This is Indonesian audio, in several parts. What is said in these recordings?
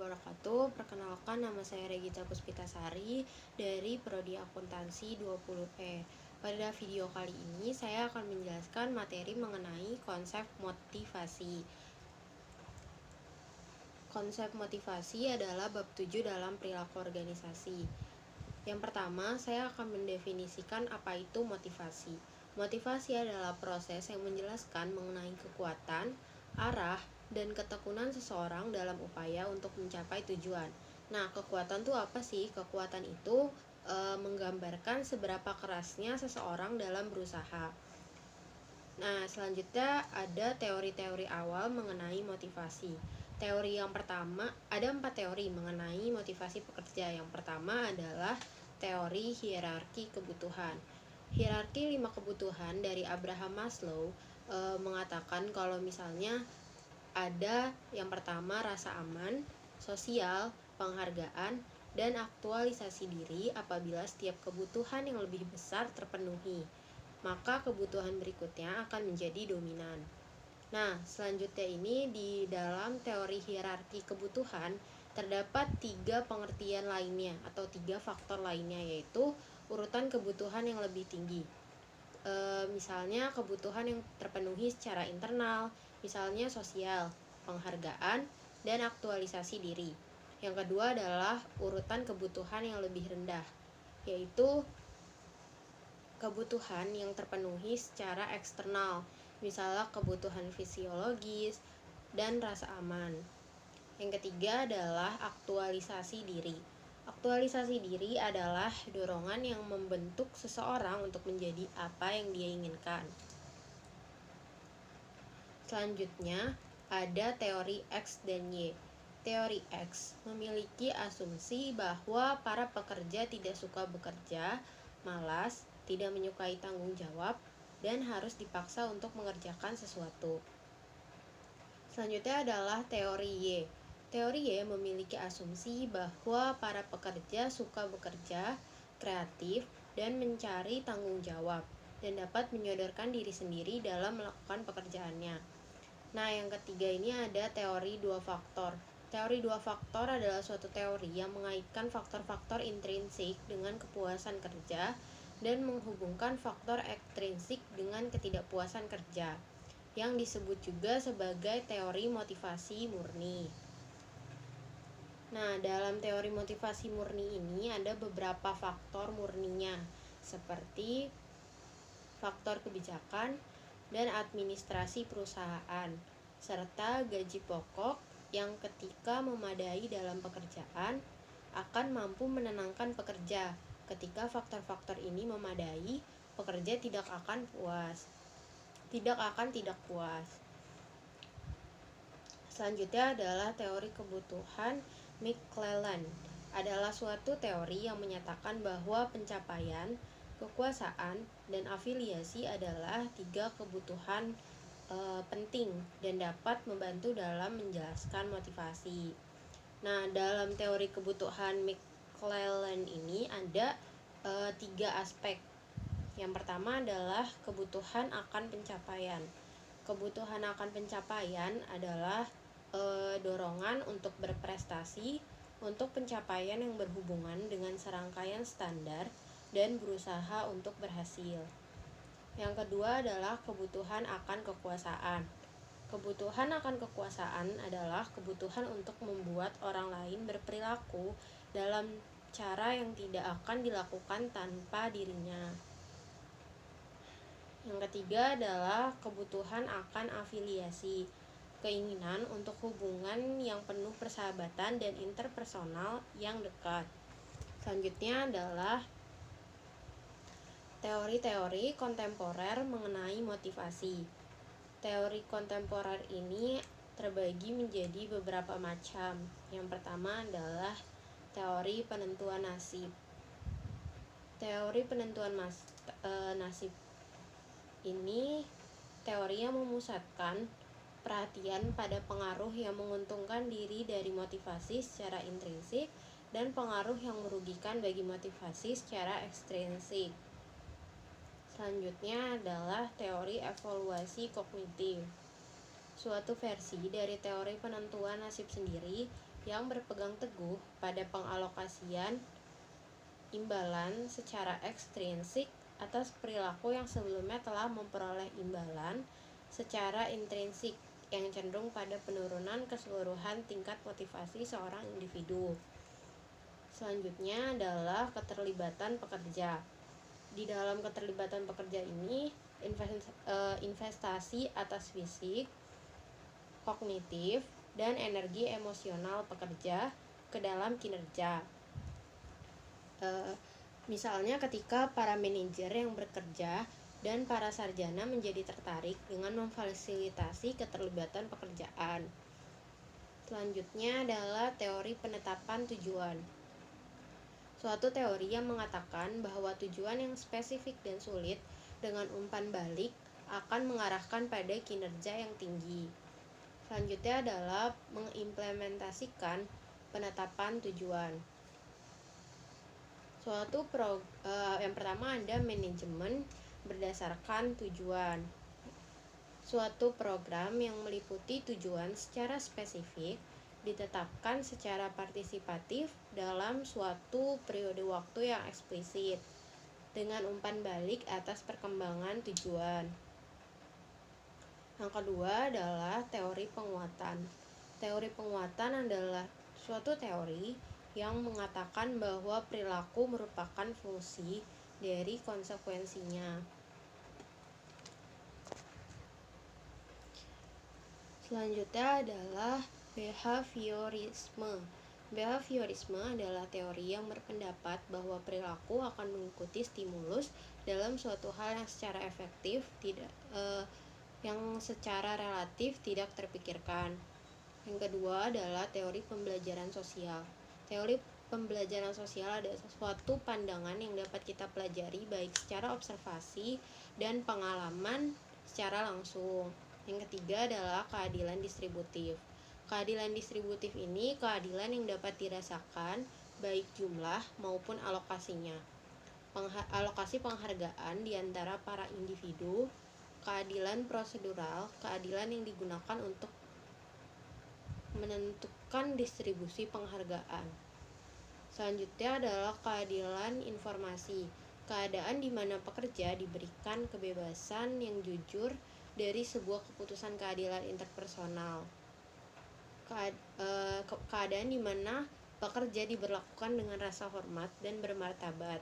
wabarakatuh. Perkenalkan, nama saya Regita Puspitasari dari Prodi Akuntansi 20E. Pada video kali ini saya akan menjelaskan materi mengenai konsep motivasi. Konsep motivasi adalah bab 7 dalam perilaku organisasi. Yang pertama, saya akan mendefinisikan apa itu motivasi. Motivasi adalah proses yang menjelaskan mengenai kekuatan, arah, dan ketekunan seseorang dalam upaya untuk mencapai tujuan. Nah, kekuatan itu apa sih? Kekuatan itu menggambarkan seberapa kerasnya seseorang dalam berusaha. Nah, selanjutnya ada teori-teori awal mengenai motivasi. Teori yang pertama, ada 4 teori mengenai motivasi pekerja. Yang pertama adalah teori hierarki kebutuhan. Hierarki 5 kebutuhan dari Abraham Maslow mengatakan kalau misalnya ada yang pertama rasa aman, sosial, penghargaan, dan aktualisasi diri. Apabila setiap kebutuhan yang lebih besar terpenuhi, maka kebutuhan berikutnya akan menjadi dominan. Nah, selanjutnya ini di dalam teori hierarki kebutuhan terdapat 3 pengertian lainnya atau 3 faktor lainnya, yaitu urutan kebutuhan yang lebih tinggi. Misalnya kebutuhan yang terpenuhi secara internal, misalnya sosial, penghargaan, dan aktualisasi diri. Yang kedua adalah urutan kebutuhan yang lebih rendah, yaitu kebutuhan yang terpenuhi secara eksternal, misalnya kebutuhan fisiologis dan rasa aman. Yang ketiga adalah aktualisasi diri. Aktualisasi diri adalah dorongan yang membentuk seseorang untuk menjadi apa yang dia inginkan. Selanjutnya ada teori X dan Y. Teori X memiliki asumsi bahwa para pekerja tidak suka bekerja, malas, tidak menyukai tanggung jawab, dan harus dipaksa untuk mengerjakan sesuatu. Selanjutnya adalah teori Y. Teori Y memiliki asumsi bahwa para pekerja suka bekerja, kreatif, dan mencari tanggung jawab, dan dapat menyodorkan diri sendiri dalam melakukan pekerjaannya. Nah, yang ketiga ini ada teori 2 faktor. Teori 2 faktor adalah suatu teori yang mengaitkan faktor-faktor intrinsik dengan kepuasan kerja dan menghubungkan faktor ekstrinsik dengan ketidakpuasan kerja, yang disebut juga sebagai teori motivasi murni. Nah, dalam teori motivasi murni ini ada beberapa faktor murninya, seperti faktor kebijakan dan administrasi perusahaan, serta gaji pokok yang ketika memadai dalam pekerjaan akan mampu menenangkan pekerja. Ketika faktor-faktor ini memadai, pekerja tidak akan tidak puas. Selanjutnya adalah teori kebutuhan McClelland. Adalah suatu teori yang menyatakan bahwa pencapaian, kekuasaan, dan afiliasi adalah 3 kebutuhan penting dan dapat membantu dalam menjelaskan motivasi. Nah, dalam teori kebutuhan McClelland ini ada 3 aspek. Yang pertama adalah kebutuhan akan pencapaian. Kebutuhan akan pencapaian adalah dorongan untuk berprestasi, untuk pencapaian yang berhubungan dengan serangkaian standar dan berusaha untuk berhasil. Yang kedua adalah kebutuhan akan kekuasaan. Kebutuhan akan kekuasaan adalah kebutuhan untuk membuat orang lain berperilaku dalam cara yang tidak akan dilakukan tanpa dirinya. Yang ketiga adalah kebutuhan akan afiliasi, keinginan untuk hubungan yang penuh persahabatan dan interpersonal yang dekat. Selanjutnya adalah teori-teori kontemporer mengenai motivasi. Teori kontemporer ini terbagi menjadi beberapa macam. Yang pertama adalah teori penentuan nasib. Teori penentuan nasib ini teori yang memusatkan perhatian pada pengaruh yang menguntungkan diri dari motivasi secara intrinsik dan pengaruh yang merugikan bagi motivasi secara ekstrinsik. Selanjutnya adalah teori evaluasi kognitif. Suatu versi dari teori penentuan nasib sendiri yang berpegang teguh pada pengalokasian imbalan secara ekstrinsik atas perilaku yang sebelumnya telah memperoleh imbalan secara intrinsik yang cenderung pada penurunan keseluruhan tingkat motivasi seorang individu. Selanjutnya adalah keterlibatan pekerja. Di dalam keterlibatan pekerja ini, investasi atas fisik, kognitif, dan energi emosional pekerja ke dalam kinerja. Misalnya ketika para manajer yang bekerja dan para sarjana menjadi tertarik dengan memfasilitasi keterlibatan pekerjaan. Selanjutnya adalah teori penetapan tujuan. Suatu teori yang mengatakan bahwa tujuan yang spesifik dan sulit dengan umpan balik akan mengarahkan pada kinerja yang tinggi. Selanjutnya adalah mengimplementasikan penetapan tujuan. Yang pertama ada manajemen berdasarkan tujuan. Suatu program yang meliputi tujuan secara spesifik ditetapkan secara partisipatif dalam suatu periode waktu yang eksplisit dengan umpan balik atas perkembangan tujuan. Yang kedua adalah teori penguatan. Teori penguatan adalah suatu teori yang mengatakan bahwa perilaku merupakan fungsi dari konsekuensinya. Selanjutnya adalah behaviorisme. Behaviorisme adalah teori yang berpendapat bahwa perilaku akan mengikuti stimulus dalam suatu hal yang secara efektif yang secara relatif tidak terpikirkan. Yang kedua adalah teori pembelajaran sosial. Teori pembelajaran sosial adalah suatu pandangan yang dapat kita pelajari baik secara observasi dan pengalaman secara langsung. Yang ketiga adalah keadilan distributif. Keadilan distributif ini keadilan yang dapat dirasakan baik jumlah maupun alokasinya. Alokasi penghargaan di antara para individu, keadilan prosedural, keadilan yang digunakan untuk menentukan distribusi penghargaan. Selanjutnya adalah keadilan informasi. Keadaan di mana pekerja diberikan kebebasan yang jujur dari sebuah keputusan keadilan interpersonal. Keadaan di mana pekerja diberlakukan dengan rasa hormat dan bermartabat.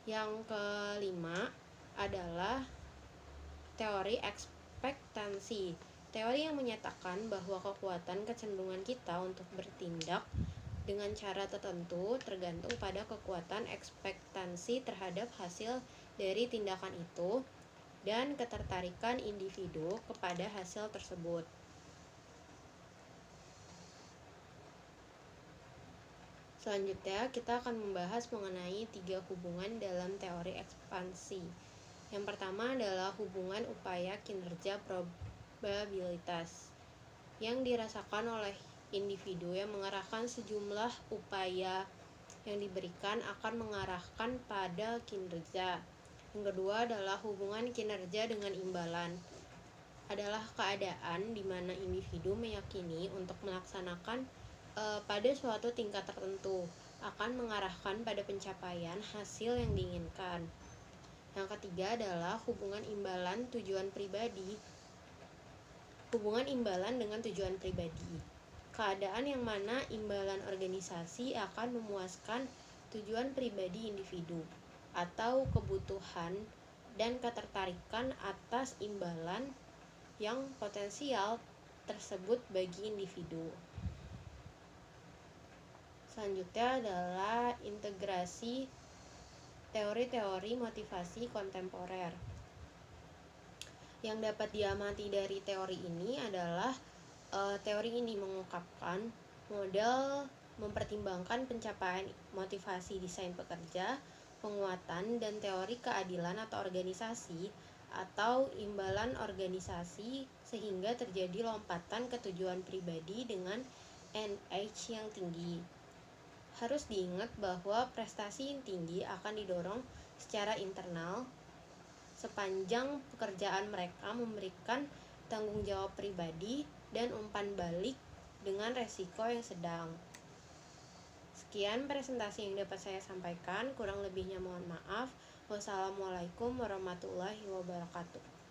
Yang kelima adalah teori ekspektansi. Teori yang menyatakan bahwa kekuatan kecenderungan kita untuk bertindak dengan cara tertentu tergantung pada kekuatan ekspektansi terhadap hasil dari tindakan itu dan ketertarikan individu kepada hasil tersebut. Selanjutnya kita akan membahas mengenai 3 hubungan dalam teori ekspansi. Yang pertama adalah hubungan upaya kinerja probabilitas yang dirasakan oleh individu yang mengarahkan sejumlah upaya yang diberikan akan mengarahkan pada kinerja. Yang kedua adalah hubungan kinerja dengan imbalan. Adalah keadaan di mana individu meyakini untuk melaksanakan pada suatu tingkat tertentu akan mengarahkan pada pencapaian hasil yang diinginkan. Yang ketiga adalah hubungan imbalan tujuan pribadi. Hubungan imbalan dengan tujuan pribadi. Keadaan yang mana imbalan organisasi akan memuaskan tujuan pribadi individu atau kebutuhan dan ketertarikan atas imbalan yang potensial tersebut bagi individu. Selanjutnya adalah integrasi teori-teori motivasi kontemporer. Yang dapat diamati dari teori ini adalah teori ini mengungkapkan model mempertimbangkan pencapaian motivasi desain pekerja, penguatan dan teori keadilan atau organisasi atau imbalan organisasi sehingga terjadi lompatan ke tujuan pribadi dengan NH yang tinggi. Harus diingat bahwa prestasi yang tinggi akan didorong secara internal sepanjang pekerjaan mereka memberikan tanggung jawab pribadi dan umpan balik dengan resiko yang sedang. Sekian presentasi yang dapat saya sampaikan, kurang lebihnya mohon maaf. Wassalamualaikum warahmatullahi wabarakatuh.